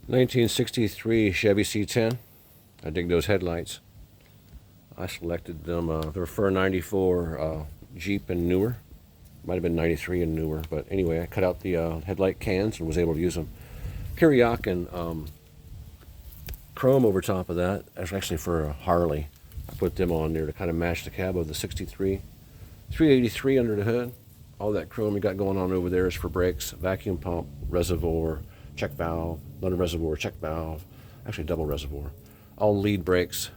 1963 Chevy C10. I dig those headlights. I selected them. They're for a 94 Jeep and newer. Might have been 93 and newer. But anyway, I cut out the headlight cans and was able to use them. Currie and chrome over top of that. That's actually for a Harley. I put them on there to kind of match the cab of the 63. 383 under the hood. All that chrome you got going on over there is for brakes, vacuum pump, reservoir, check valve, another reservoir, check valve, actually double reservoir. All lead brakes.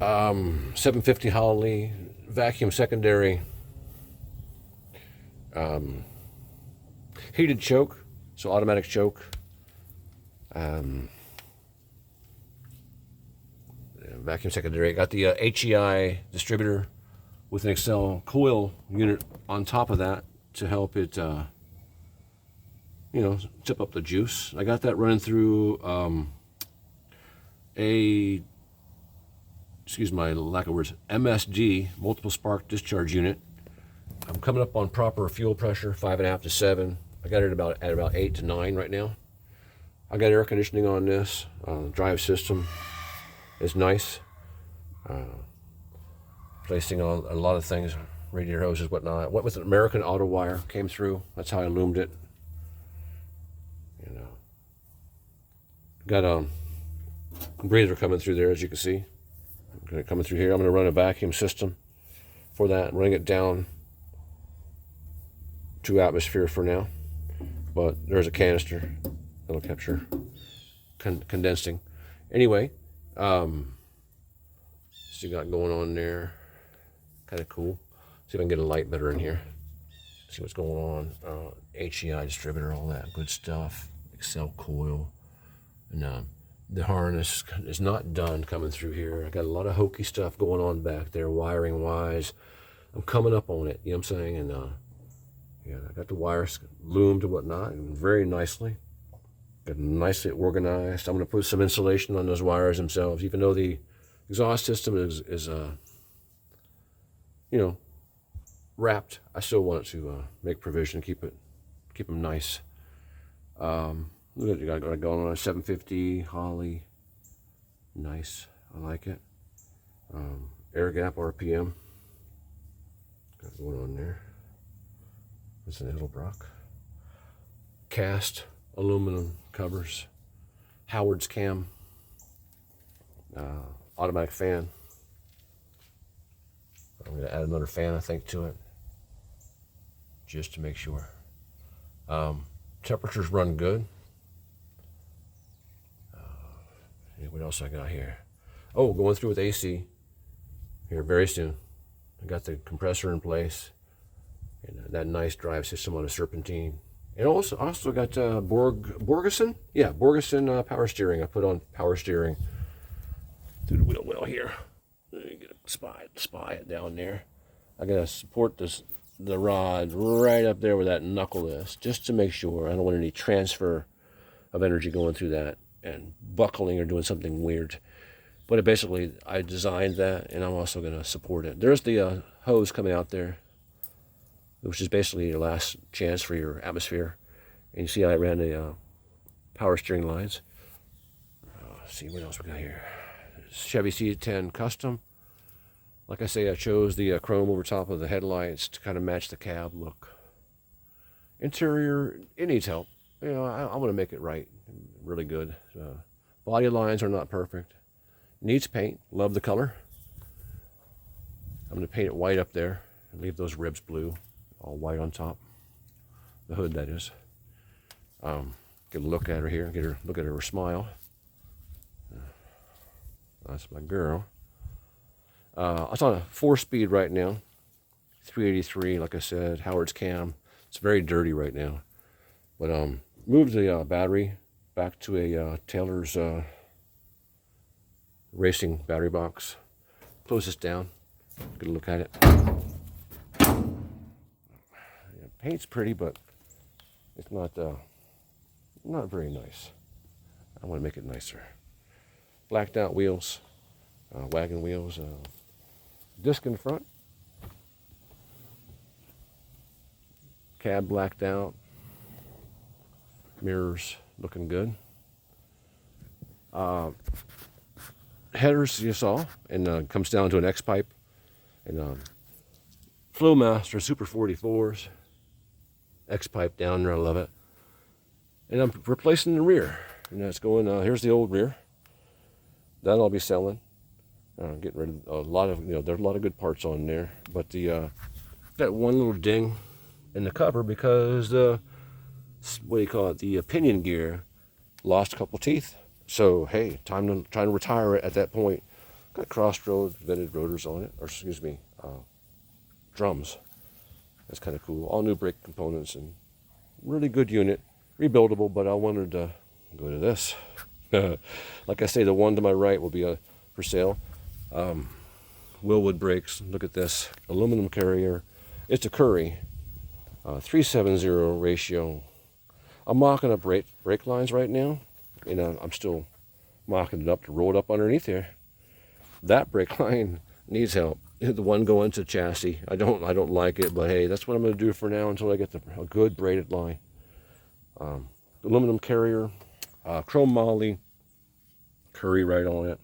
750 Holley, vacuum secondary, heated choke, so automatic choke. Vacuum secondary. Got the HEI distributor with an Excel coil unit on top of that to help it, tip up the juice. I got that running through excuse my lack of words, MSD, multiple spark discharge unit. I'm coming up on proper fuel pressure, 5.5 to 7. I got it at about 8 to 9 right now. I got air conditioning on this. Drive system is nice. Placing on a lot of things, radiator hoses, whatnot. What with an American auto wire came through. That's how I loomed it. Got a breather coming through there, as you can see. Coming through here. I'm going to run a vacuum system for that. Running it down to atmosphere for now. But there's a canister that'll capture condensing. Anyway, so you got going on there. Kind of cool. See if I can get a light better in here. See what's going on. HEI distributor, all that good stuff. Excel coil. And the harness is not done coming through here. I got a lot of hokey stuff going on back there, wiring wise. I'm coming up on it, you know what I'm saying? And I got the wires loomed and whatnot, and very nicely. Got nicely organized. I'm going to put some insulation on those wires themselves, even though the exhaust system is wrapped. I still want to make provision, keep them nice. You got going on a 750 Holley. Nice. I like it. Air gap RPM. Got going on there. That's an Edelbrock. Cast aluminum covers. Howard's cam. Automatic fan. I'm going to add another fan, I think, to it. Just to make sure. Temperatures run good. What else I got here? Oh, going through with AC here very soon. I got the compressor in place and that nice drive system on a serpentine. And also got Borgeson? Yeah, Borgeson power steering. I put on power steering through the wheel well here. Get a spy it down there. I gotta support the rod right up there where that knuckle is, just to make sure I don't want any transfer of energy going through that and buckling or doing something weird. But basically, I designed that, and I'm also going to support it. There's the hose coming out there, which is basically your last chance for your atmosphere. And you see I ran the power steering lines. Let's see what else we got here. Chevy C10 Custom. Like I say, I chose the chrome over top of the headlights to kind of match the cab look. Interior, it needs help. I want to make it right, really good. Body lines are not perfect. Needs paint. Love the color. I'm going to paint it white up there and leave those ribs blue, all white on top. The hood, that is. Get a look at her here. Look at her smile. That's my girl. It's on a 4-speed right now. 383, like I said. Howard's cam. It's very dirty right now. But moved the battery back to a Taylor's racing battery box. Close this down. Get a look at it. Paint's pretty, but it's not very nice. I want to make it nicer. Blacked out wheels, wagon wheels, disc in front. Cab blacked out. Mirrors looking good. Headers you saw, and comes down to an X pipe, and Flowmaster Super 44s, X pipe down there. I love it. And I'm replacing the rear, and that's going. Here's the old rear. That I'll be selling. Getting rid of a lot of, there's a lot of good parts on there, but the got one little ding in the cover because the, what do you call it, the pinion gear lost a couple teeth. So hey, time to retire it at that point. Got crossroad vented rotors on it, or excuse me, drums. That's kind of cool. All new brake components and really good unit, rebuildable. But I wanted to go to this. Like I say, the one to my right will be for sale. Willwood brakes. Look at this aluminum carrier. It's a Currie 370 ratio. I'm mocking up brake lines right now, and I'm still mocking it up to roll it up underneath here. That brake line needs help. The one going to chassis, I don't like it, but hey, that's what I'm going to do for now until I get a good braided line. Aluminum carrier, chrome moly, Currie right on it.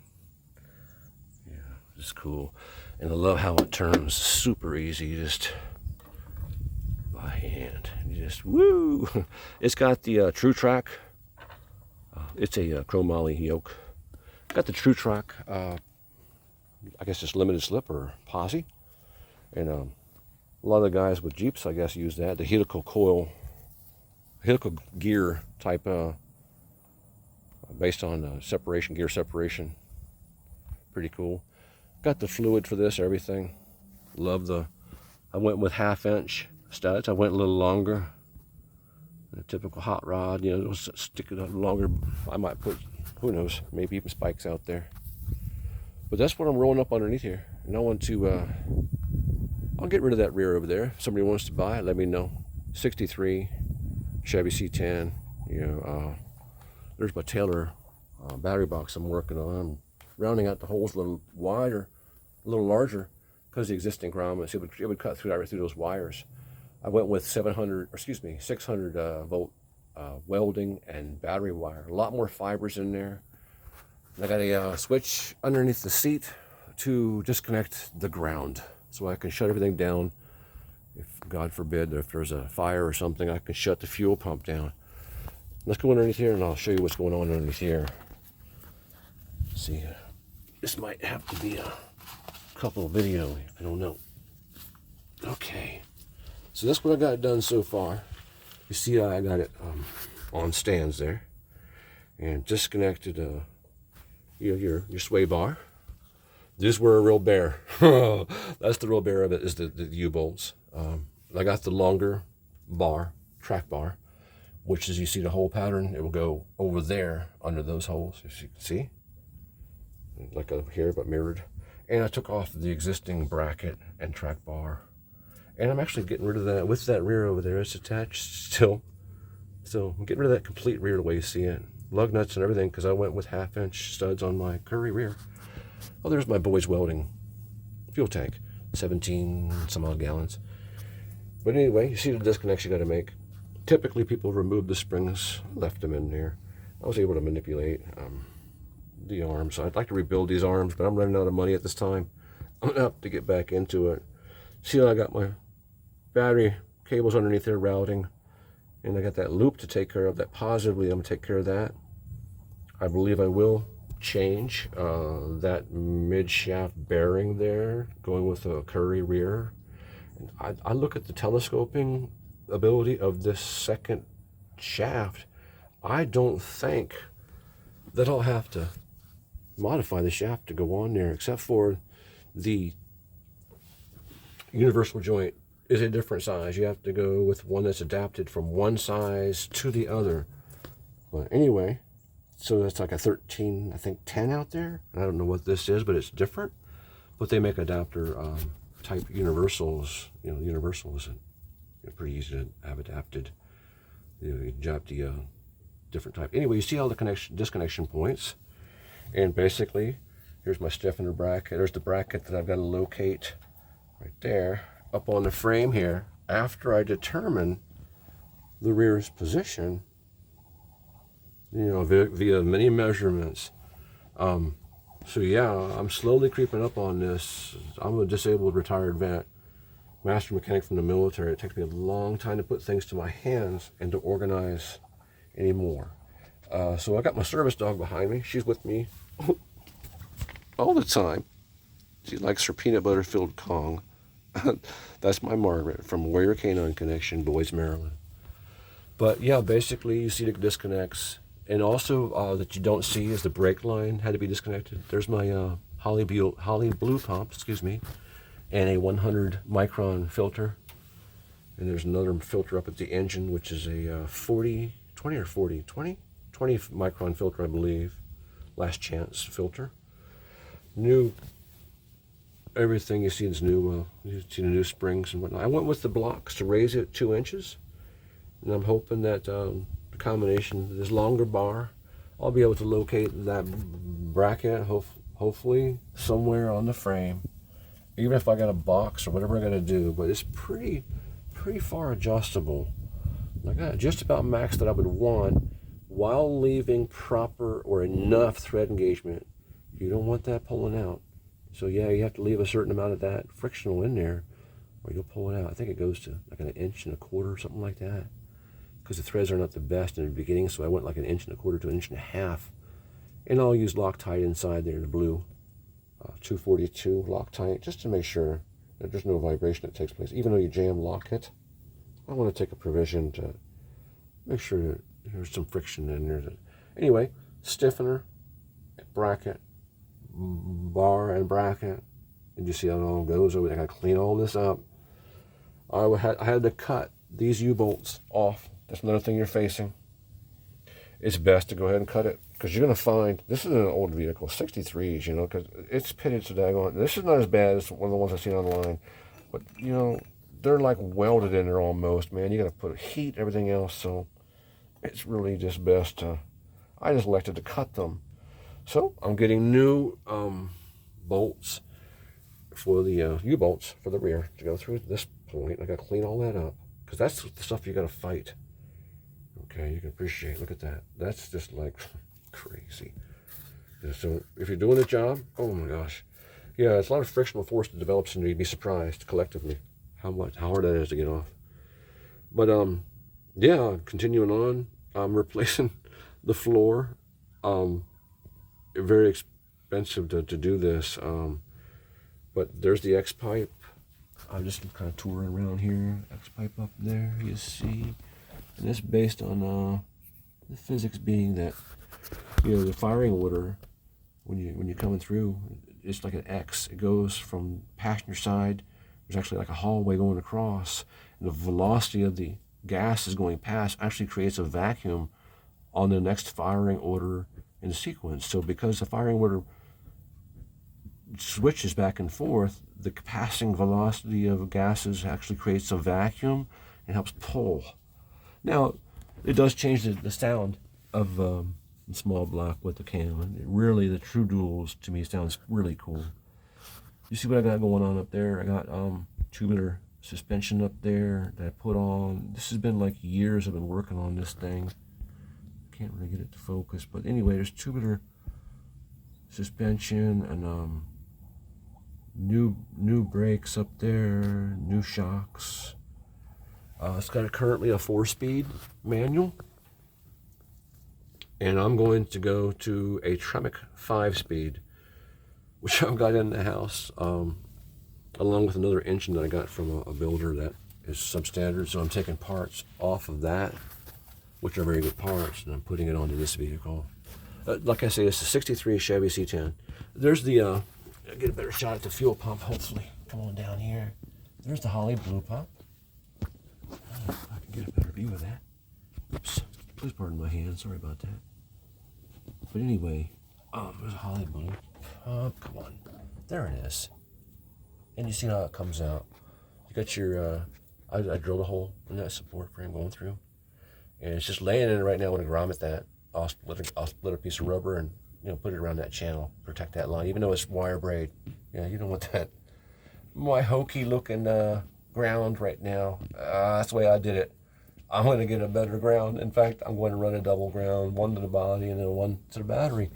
Yeah, it's cool, and I love how it turns. Super easy, just by hand. You just woo. It's got the True Track. It's a chrome moly yoke. Got the True Track. I guess it's limited slip or posi, and a lot of the guys with Jeeps, I guess, use that. The helical gear type, based on gear separation. Pretty cool. Got the fluid for this, everything. Love I went with 1/2-inch studs. I went a little longer. A typical hot rod, it'll stick it up longer. I might put, who knows, maybe even spikes out there. But that's what I'm rolling up underneath here. And I want to, I'll get rid of that rear over there. If somebody wants to buy it, let me know. 63 Chevy C10. There's my Taylor battery box I'm working on. I'm rounding out the holes a little wider, a little larger, because the existing grommets, it would cut right through those wires. I went with 600 volt welding and battery wire. A lot more fibers in there. And I got a switch underneath the seat to disconnect the ground, so I can shut everything down. If God forbid, if there's a fire or something, I can shut the fuel pump down. Let's go underneath here, and I'll show you what's going on underneath here. See, this might have to be a couple of videos. I don't know. Okay, so that's what I got done so far. You see, I got it on stands there, and disconnected your sway bar. These were a real bear. That's the real bear of it, is the U-bolts. I got the longer bar, track bar, which is, you see the hole pattern, it will go over there under those holes, as you can see, like over here, but mirrored. And I took off the existing bracket and track bar, and I'm actually getting rid of that with that rear over there. It's attached still, so I'm getting rid of that complete rear the way you see it. Lug nuts and everything, because I went with 1/2-inch studs on my Currie rear. Oh, there's my boys welding fuel tank, 17 some odd gallons. But anyway, you see the disconnects you got to make. Typically, people remove the springs, left them in there. I was able to manipulate the arms. I'd like to rebuild these arms, but I'm running out of money at this time. I'm gonna have to get back into it. See, I got my battery cables underneath there routing, and I got that loop to take care of. That positively, I'm gonna take care of that. I believe I will change that mid shaft bearing there, going with a Currie rear. And I look at the telescoping ability of this second shaft. I don't think that I'll have to modify the shaft to go on there, except for the universal joint is a different size. You have to go with one that's adapted from one size to the other. But anyway, so that's like a 13, I think 10 out there. I don't know what this is, but it's different. But they make adapter type universals. Universals are pretty easy to have adapted. You adapt the different type. Anyway, you see all the disconnection points. And basically, here's my stiffener bracket. There's the bracket that I've got to locate right there up on the frame here. After I determine the rear's position, you know, via many measurements. So yeah, I'm slowly creeping up on this. I'm a disabled retired vet, master mechanic from the military. It takes me a long time to put things to my hands and to organize anymore. So I got my service dog behind me. She's with me all the time. She likes her peanut butter filled Kong. That's my Margaret from Warrior Canine Connection, Boys, Maryland. But yeah, basically you see the disconnects. And also that you don't see is the brake line had to be disconnected. There's my Holly Blue pump, and a 100 micron filter. And there's another filter up at the engine, which is a 20 micron filter, I believe. Last chance filter. New, everything you see is new. You see the new springs and whatnot. I went with the blocks to raise it 2 inches. And I'm hoping that the combination, this longer bar, I'll be able to locate that bracket, hopefully somewhere on the frame. Even if I got a box or whatever I got to do, but it's pretty far adjustable. I got just about max that I would want while leaving proper or enough thread engagement. You don't want that pulling out. So yeah, you have to leave a certain amount of that frictional in there or you'll pull it out. I think it goes to like 1.25 inches, something like that. Because the threads are not the best in the beginning, so I went like 1.25 inches to 1.5 inches. And I'll use Loctite inside there, the blue 242 Loctite, just to make sure that there's no vibration that takes place. Even though you jam lock it, I want to take a provision to make sure that there's some friction in there. Anyway, stiffener, bracket, bar and bracket, and you see how it all goes over there. I got to clean all this up. I had to cut these U-bolts off. That's another thing you're facing. It's best to go ahead and cut it because you're going to find, this is an old vehicle, 63s, you know, because it's pitted so daggone. This is not as bad as one of the ones I've seen online, but, you know, they're like welded in there almost, man. You got to put heat and everything else, so it's really just best to, I just elected to cut them. So I'm getting new bolts for the U-bolts for the rear to go through this point. I got to clean all that up because that's the stuff you got to fight. Okay, you can appreciate, look at that. That's just like crazy. So if you're doing the job, oh my gosh. Yeah, it's a lot of frictional force that develops and you'd be surprised collectively how hard that is to get off. But yeah, continuing on, I'm replacing the floor. Very expensive to do this. But there's the X-pipe. I'm just kind of touring around here. X-pipe up there, you see. And it's based on the physics being that, you know, the firing order, when you're coming through, it's like an X. It goes from passenger side. There's actually like a hallway going across. And the velocity of the gas is going past actually creates a vacuum on the next firing order in the sequence. So because the firing order switches back and forth, the passing velocity of gases actually creates a vacuum and helps pull. Now, it does change the sound of the small block with the cam. Really, the True Duels, to me, sounds really cool. You see what I got going on up there? I got tubular suspension up there that I put on. This has been like years I've been working on this thing. Can't really get it to focus. But anyway, there's tubular suspension and new brakes up there, new shocks. It's got currently a 4-speed manual, and I'm going to go to a Tremec 5-speed, which I've got in the house, along with another engine that I got from a builder that is substandard. So I'm taking parts off of that, which are very good parts, and I'm putting it onto this vehicle. Like I say, it's a 63 Chevy C10. There's the, I'll get a better shot at the fuel pump, hopefully. Come on down here. There's the Holly Blue pump. If I can get a better view of that. Oops. Please pardon my hand. Sorry about that. But anyway, there's a Holly Blue pump. Come on. There it is. And you see how it comes out. You got your, I drilled a hole in that support frame going through. And it's just laying in it right now with a grommet that. I'll split a piece of rubber and, you know, put it around that channel, protect that line, even though it's wire braid. Yeah, you don't want that. My hokey looking ground right now. That's the way I did it. I'm going to get a better ground. In fact, I'm going to run a double ground, one to the body and then one to the battery,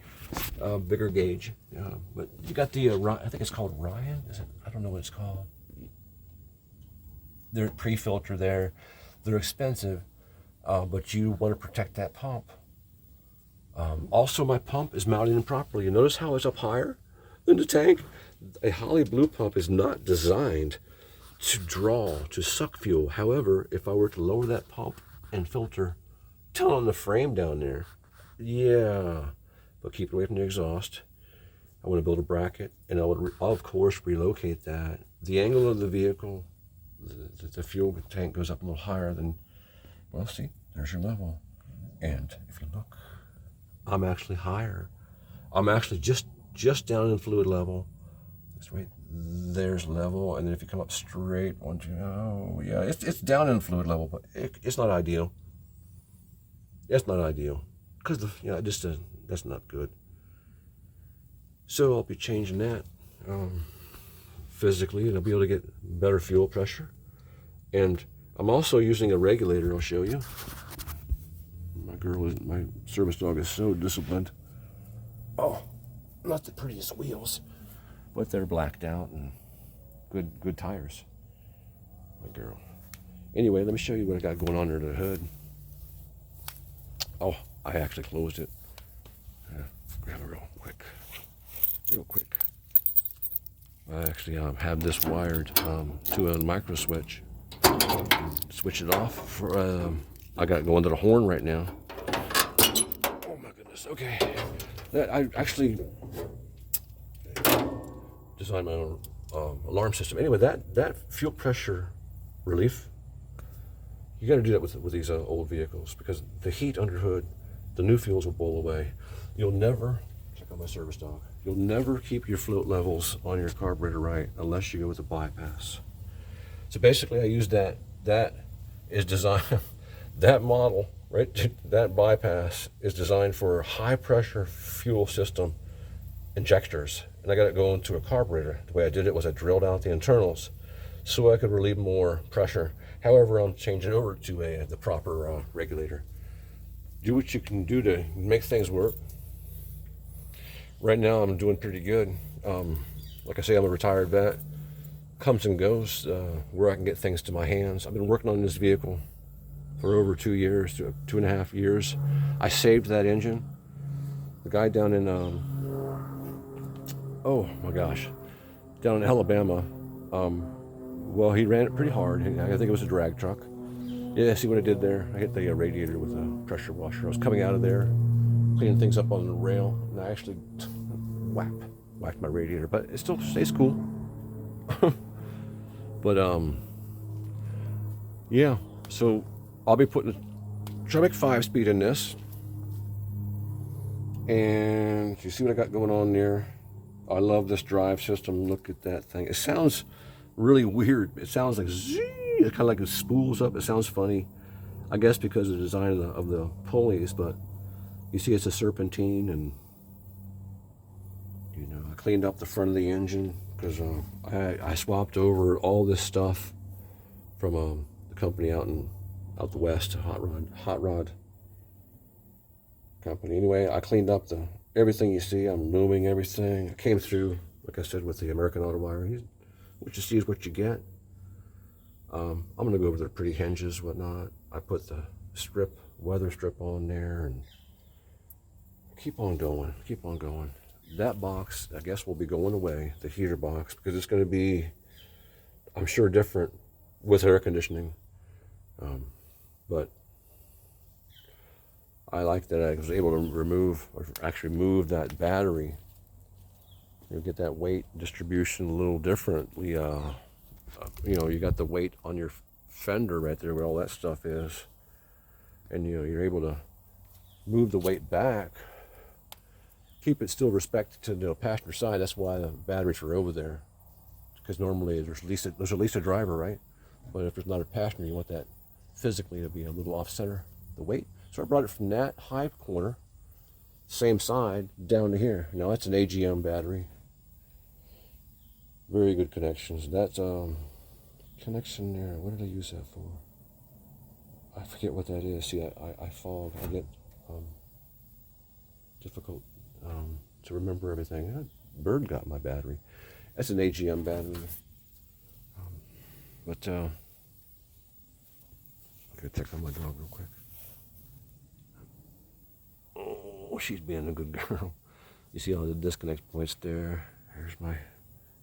bigger gauge. But you got the, I think it's called Ryan. Is it? I don't know what it's called. They're pre-filter there. They're expensive, but you want to protect that pump. Also, my pump is mounted improperly. You notice how it's up higher than the tank? A Holly Blue pump is not designed to draw, to suck fuel. However, if I were to lower that pump and filter down on the frame down there, yeah, but keep it away from the exhaust. I want to build a bracket, and I would, of course, relocate that. The angle of the vehicle, the fuel tank goes up a little higher than, well, see, there's your level. And if you look, I'm actually higher. I'm actually just down in fluid level. That's right. There's level, and then if you come up straight, oh yeah, it's down in fluid level, but it's not ideal. It's not ideal because that's not good. So I'll be changing that physically, and I'll be able to get better fuel pressure. And I'm also using a regulator. I'll show you. My service dog is so disciplined. Oh, not the prettiest wheels, but they're blacked out and good tires. My girl. Anyway, let me show you what I got going on under the hood. Oh, I actually closed it. Grab it real quick. I actually have this wired to a micro switch. Switch it off. I got going to the horn right now. Oh my goodness. Okay. I actually designed my own alarm system. Anyway, that fuel pressure relief, you got to do that with these old vehicles, because the heat under hood, the new fuels will blow away. You'll never, check out my service dog, you'll never keep your fluid levels on your carburetor right unless you go with a bypass. So basically I use that is designed, that model, right, that bypass is designed for high pressure fuel system injectors. And I got it going to a carburetor. The way I did it was I drilled out the internals so I could relieve more pressure. However, I'm changing over to the proper regulator. Do what you can do to make things work. Right now I'm doing pretty good. Like I say, I'm a retired vet. Comes and goes where I can get things to my hands. I've been working on this vehicle for over 2 years, 2.5 years. I saved that engine. The guy down in, oh my gosh, down in Alabama, well, he ran it pretty hard. I think it was a drag truck. Yeah, see what I did there? I hit the radiator with a pressure washer. I was coming out of there, cleaning things up on the rail, and I actually whacked my radiator, but it still stays cool. But yeah, so I'll be putting a Tremec 5-speed in this, and you see what I got going on there. I love this drive system. Look at that thing. It sounds really weird. It sounds like zee. It kind of like it spools up. It sounds funny, I guess because of the design of the pulleys. But you see, it's a serpentine, and I cleaned up the front of the engine because I swapped over all this stuff from the company out the west, Hot Rod company. Anyway, I cleaned up everything you see. I'm looming everything. I came through, like I said, with the American Auto Wire. What you see is what you get. I'm going to go over the pretty hinges, whatnot. I put the weather strip on there, and keep on going. That box, I guess, will be going away, the heater box, because it's going to be, I'm sure, different with air conditioning. But I like that I was able to move that battery. You get that weight distribution a little differently. You got the weight on your fender right there where all that stuff is, and you're able to move the weight back, keep it still respected to the passenger side. That's why the batteries are over there, because normally there's at least a driver, right? But if there's not a passenger, you want that physically to be a little off center, the weight. So I brought it from that high corner, same side, down to here. Now that's an AGM battery. Very good connections. That's connection there. What did I use that for? I forget what that is. See, I fog. I get difficult to remember everything. That bird got my battery. That's an AGM battery. But I'm gonna check on my dog real quick. Oh, she's being a good girl. You see all the disconnect points there. Here's my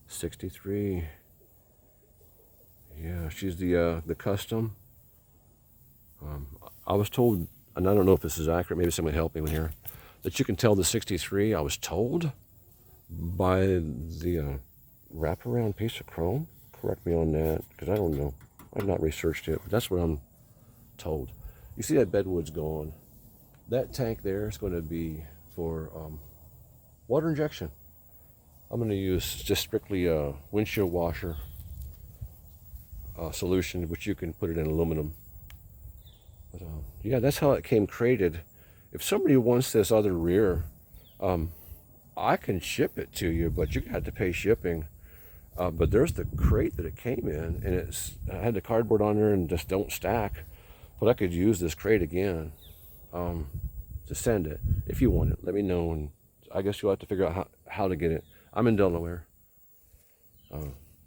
63. Yeah, she's the custom. I was told, and I don't know if this is accurate, maybe somebody help me with here, that you can tell the 63, I was told, by the wraparound piece of chrome. Correct me on that, because I don't know. I've not researched it, but that's what I'm told. You see that bedwood's gone. That tank there is going to be for water injection. I'm going to use just strictly a windshield washer solution, which you can put it in aluminum. But yeah, that's how it came crated. If somebody wants this other rear, I can ship it to you, but you got to pay shipping. But there's the crate that it came in, and I had the cardboard on there and just don't stack. But I could use this crate again to send it. If you want it, let me know, and I guess you'll have to figure out how to get it. I'm in Delaware.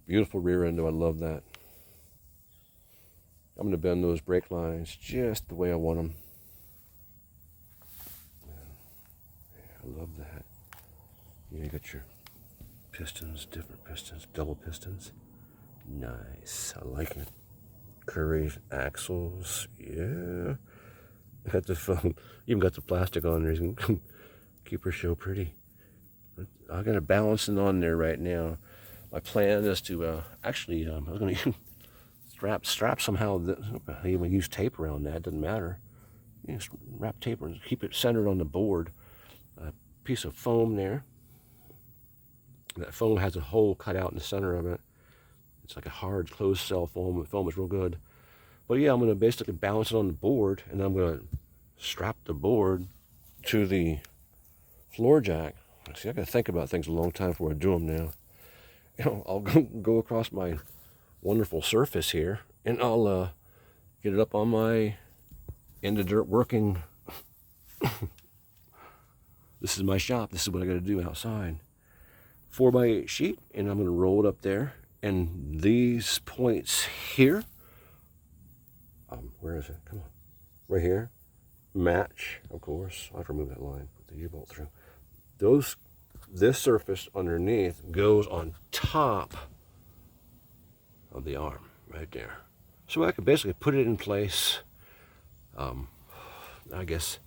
Beautiful rear end, I love that. I'm going to bend those brake lines just the way I want them. Yeah, I love that. You got your pistons, different pistons, double pistons. Nice, I like it. Currie axles, yeah. Got the phone, even got the plastic on there. You can keep her show pretty. I got a balancing on there right now. My plan is to actually, I was going to strap somehow. I even use tape around that. Doesn't matter. You just wrap tape and keep it centered on the board. A piece of foam there. That foam has a hole cut out in the center of it. It's like a hard closed cell foam. The foam is real good. But yeah, I'm going to basically balance it on the board, and then I'm going to strap the board to the floor jack. See, I got to think about things a long time before I do them now. You know, I'll go across my wonderful surface here, and I'll get it up on my in the dirt working. This is my shop. This is what I got to do outside. 4x8 sheet, and I'm going to roll it up there. And these points here, where is it? Come on, right here. Match, of course. I have to remove that line. Put the U-bolt through. This surface underneath goes on top of the arm right there. So I could basically put it in place. I guess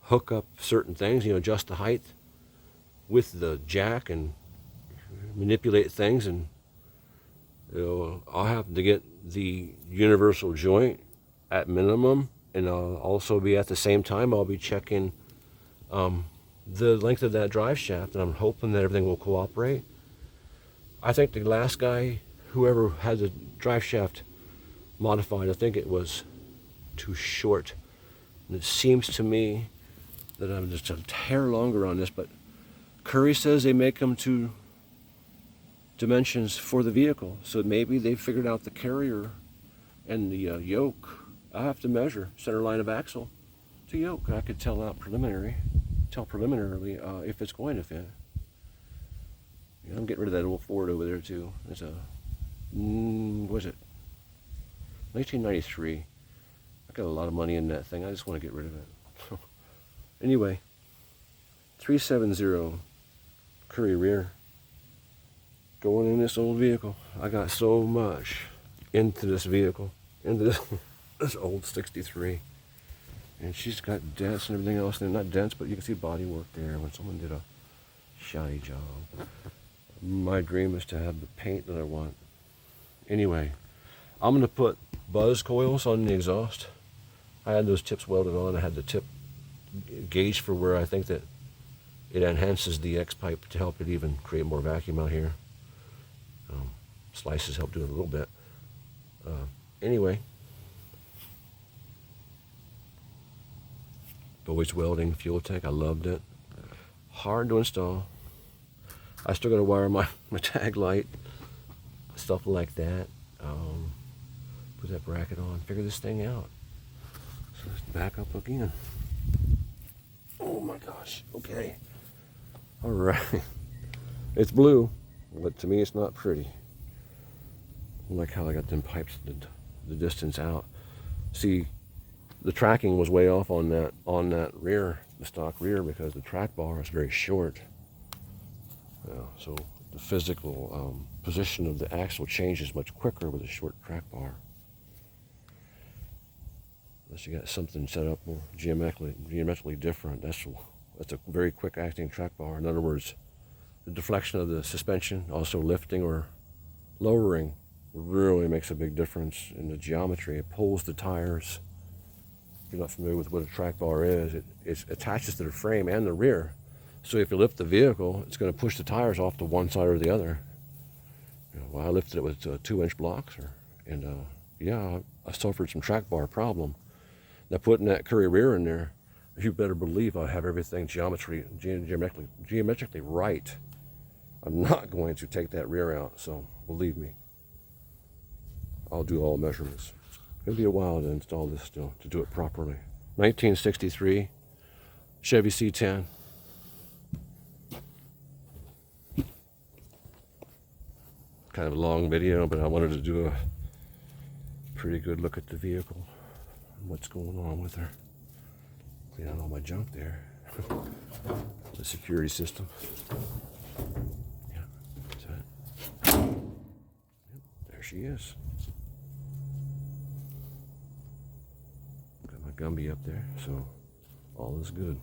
hook up certain things, adjust the height with the jack and manipulate things, and I'll have to get the universal joint at minimum, and I'll also be at the same time I'll be checking the length of that drive shaft, and I'm hoping that everything will cooperate. I think the last guy, whoever had the drive shaft modified, I think it was too short. And it seems to me that I'm just a hair longer on this, but Currie says they make them to dimensions for the vehicle, so maybe they figured out the carrier and the yoke. I have to measure center line of axle to yoke. I could tell preliminarily if it's going to fit. I'm getting rid of that old Ford over there too. It's a what is it? 1993. I got a lot of money in that thing. I just want to get rid of it. Anyway, 370 Currie rear going in this old vehicle. I got so much into this vehicle, into this old 63. And she's got dents and everything else. And not dents, but you can see body work there when someone did a shoddy job. My dream is to have the paint that I want. Anyway, I'm going to put buzz coils on the exhaust. I had those tips welded on. I had the tip gauge for where I think that it enhances the X pipe to help it even create more vacuum out here. Slices help do it a little bit. Anyway, Boyd's welding fuel tank, I loved it. Hard to install. I still got to wire my tag light, stuff like that. Put that bracket on, figure this thing out. Let's back up again. Oh my gosh. Okay. All right. It's blue, but to me it's not pretty. I like how I got them pipes the distance out. See, the tracking was way off on that rear, the stock rear, because the track bar is very short. Yeah, so the physical position of the axle changes much quicker with a short track bar. Unless you got something set up more geometrically different, that's a very quick acting track bar. In other words, the deflection of the suspension, also lifting or lowering, really makes a big difference in the geometry. It pulls the tires. If you're not familiar with what a track bar is, it attaches to the frame and the rear. So if you lift the vehicle, it's going to push the tires off to one side or the other. Well, I lifted it with 2-inch blocks, and yeah, I suffered some track bar problem. Now putting that Currie rear in there, you better believe I have everything geometrically right. I'm not going to take that rear out, so believe me. I'll do all measurements. It'll be a while to install this still, to do it properly. 1963 Chevy C10. Kind of a long video, but I wanted to do a pretty good look at the vehicle and what's going on with her. Clean out all my junk there. The security system. Yeah, that's it. Yep, there she is. Got my Gumby up there, so all is good.